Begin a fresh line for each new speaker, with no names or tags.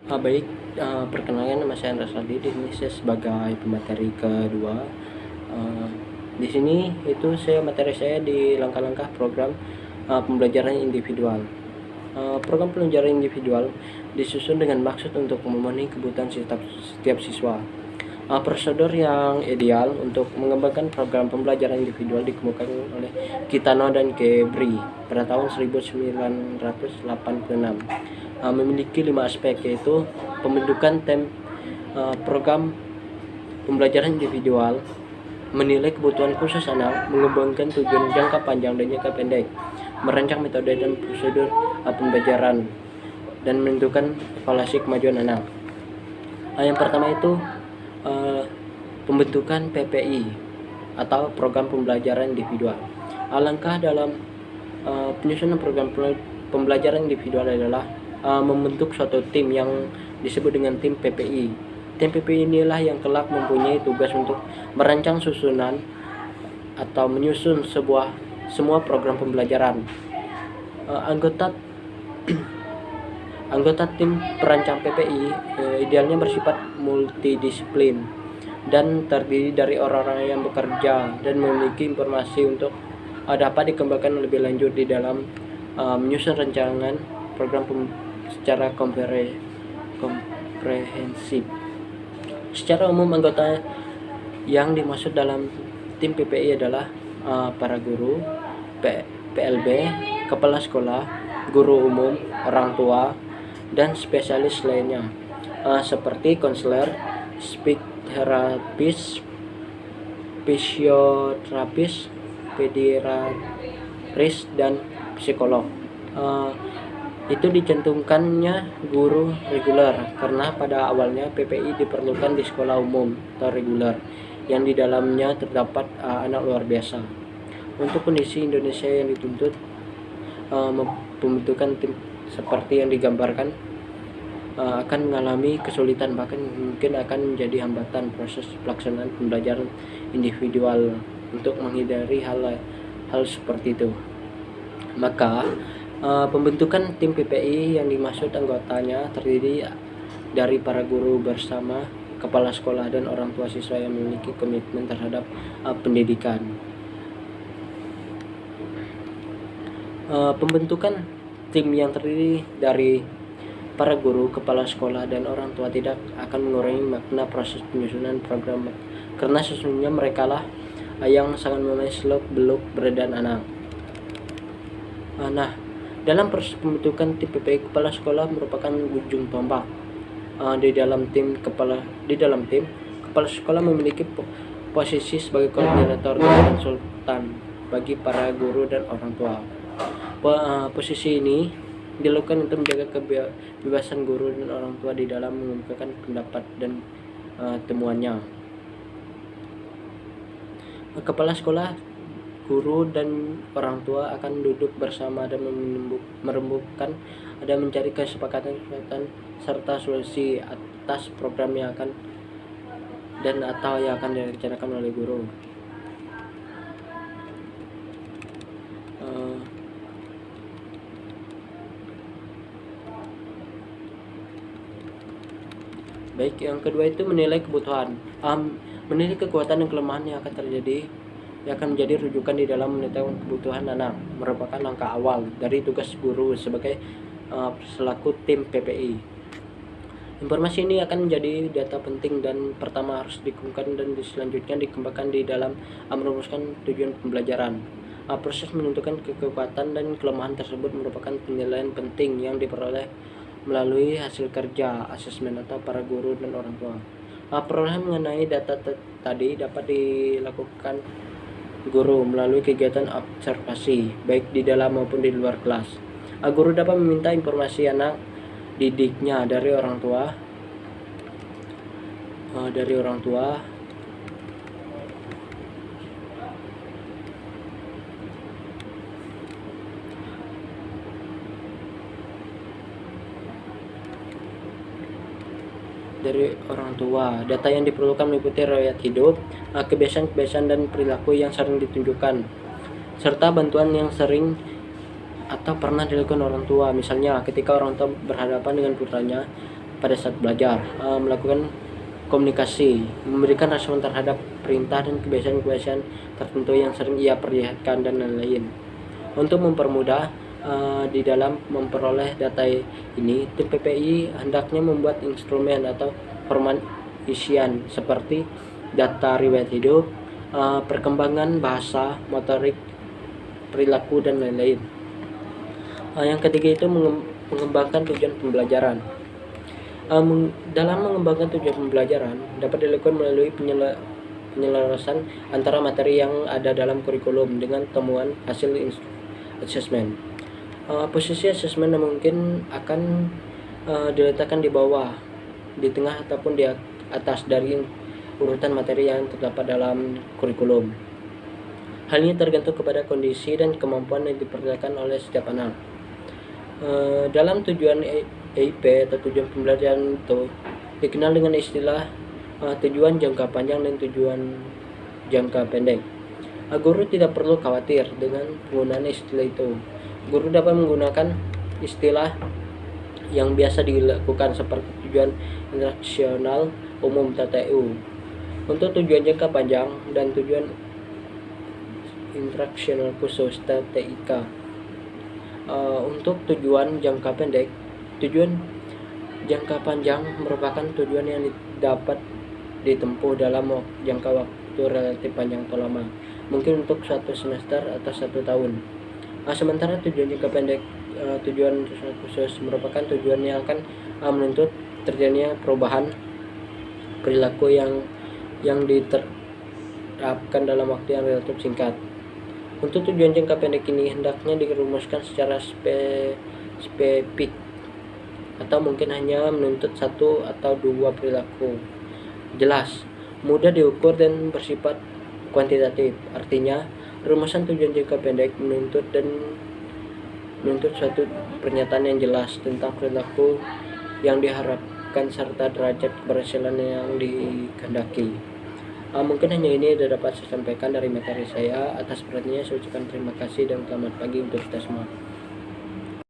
Baik, perkenalkan nama saya Andra Saldi. Di sini saya sebagai pemateri kedua. Eh, di sini itu materi saya di langkah-langkah program pembelajaran individual. Program pembelajaran individual disusun dengan maksud untuk memenuhi kebutuhan setiap siswa. Prosedur yang ideal untuk mengembangkan program pembelajaran individual dikemukakan oleh Kitano dan Kebri pada tahun 1986. Memiliki 5 aspek, yaitu pembentukan program pembelajaran individual, menilai kebutuhan khusus anak, mengembangkan tujuan jangka panjang dan jangka pendek, merancang metode dan prosedur pembelajaran, dan menentukan evaluasi kemajuan anak. Yang pertama itu pembentukan PPI atau program pembelajaran individual. Langkah dalam penyusunan program pembelajaran individual adalah membentuk suatu tim yang disebut dengan tim PPI. Tim PPI inilah yang kelak mempunyai tugas untuk merancang susunan atau menyusun semua program pembelajaran. Anggota tim perancang PPI idealnya bersifat multidisiplin dan terdiri dari orang-orang yang bekerja dan memiliki informasi untuk dapat dikembangkan lebih lanjut di dalam menyusun rancangan program secara komprehensif. Secara umum, anggota yang dimaksud dalam tim PPI adalah para guru, PLB, kepala sekolah, guru umum, orang tua, dan spesialis lainnya seperti konselor, speech therapist, fisioterapis, pediatris, dan psikolog. Itu dicantumkannya guru reguler karena pada awalnya PPI diperlukan di sekolah umum atau reguler yang di dalamnya terdapat anak luar biasa. Untuk kondisi Indonesia yang dituntut pembentukan tim seperti yang digambarkan akan mengalami kesulitan, bahkan mungkin akan menjadi hambatan proses pelaksanaan pembelajaran individual. Untuk menghindari hal seperti itu, maka pembentukan tim PPI yang dimaksud anggotanya terdiri dari para guru bersama kepala sekolah dan orang tua siswa yang memiliki komitmen terhadap pendidikan. Pembentukan tim yang terdiri dari para guru, kepala sekolah, dan orang tua tidak akan mengurangi makna proses penyusunan program, karena sesungguhnya mereka lah yang sangat mengenai seluk-beluk beradaan anak. Nah, dalam proses pembentukan tim PPI, kepala sekolah merupakan ujung tombak. Di dalam tim, kepala sekolah memiliki posisi sebagai koordinator dan konsultan bagi para guru dan orang tua. Posisi ini dilakukan untuk menjaga kebebasan guru dan orang tua di dalam mengemukakan pendapat dan temuannya. Kepala sekolah, guru, dan orang tua akan duduk bersama dan merembukkan dan mencari kesepakatan serta solusi atas program yang akan direncanakan oleh guru. Baik, yang kedua itu menilai kebutuhan. Menilai kekuatan dan kelemahan yang akan menjadi rujukan di dalam menentukan kebutuhan anak merupakan langkah awal dari tugas guru sebagai selaku tim PPI. Informasi ini akan menjadi data penting dan pertama harus dikumpulkan dan selanjutnya dikembangkan di dalam merumuskan tujuan pembelajaran. Proses menentukan kekuatan dan kelemahan tersebut merupakan penilaian penting yang diperoleh melalui hasil kerja asesmen atau para guru dan orang tua. Perolehan mengenai data tadi dapat dilakukan guru melalui kegiatan observasi baik di dalam maupun di luar kelas. Guru dapat meminta informasi anak didiknya dari orang tua Data yang diperlukan meliputi riwayat hidup, kebiasaan-kebiasaan dan perilaku yang sering ditunjukkan, serta bantuan yang sering atau pernah dilakukan orang tua. Misalnya ketika orang tua berhadapan dengan putranya pada saat belajar, melakukan komunikasi, memberikan respon terhadap perintah dan kebiasaan-kebiasaan tertentu yang sering ia perlihatkan, dan lain-lain. Untuk mempermudah di dalam memperoleh data ini, tim PPI hendaknya membuat instrumen atau format isian seperti data riwayat hidup, perkembangan bahasa, motorik, perilaku, dan lain-lain. Yang ketiga itu mengembangkan tujuan pembelajaran. Dalam mengembangkan tujuan pembelajaran dapat dilakukan melalui penyelarasan antara materi yang ada dalam kurikulum dengan temuan hasil assessment. Posisi assessment mungkin akan diletakkan di bawah, di tengah, ataupun di atas dari urutan materi yang terdapat dalam kurikulum. Hal ini tergantung kepada kondisi dan kemampuan yang diperlukan oleh setiap anak. Dalam tujuan EIP atau tujuan pembelajaran itu dikenal dengan istilah tujuan jangka panjang dan tujuan jangka pendek. Guru tidak perlu khawatir dengan penggunaan istilah itu. Guru dapat menggunakan istilah yang biasa dilakukan seperti tujuan instruksional umum (TTU) untuk tujuan jangka panjang dan tujuan instruksional khusus (TTIK). Untuk tujuan jangka pendek, tujuan jangka panjang merupakan tujuan yang dapat ditempuh dalam jangka waktu relatif panjang atau lama, mungkin untuk 1 semester atau 1 tahun. Sementara tujuan jangka pendek, tujuan khusus merupakan tujuan yang akan menuntut terjadinya perubahan perilaku yang diterapkan dalam waktu yang relatif singkat. Untuk tujuan jangka pendek ini hendaknya dirumuskan secara spesifik atau mungkin hanya menuntut 1 atau 2 perilaku jelas, mudah diukur, dan bersifat kuantitatif. Artinya, rumusan tujuan jangka pendek menuntut suatu pernyataan yang jelas tentang perilaku yang diharapkan serta derajat keberhasilan yang dikehendaki. Mungkin hanya ini yang dapat saya sampaikan dari materi saya. Atas perhatiannya saya ucapkan terima kasih dan selamat pagi untuk kita semua.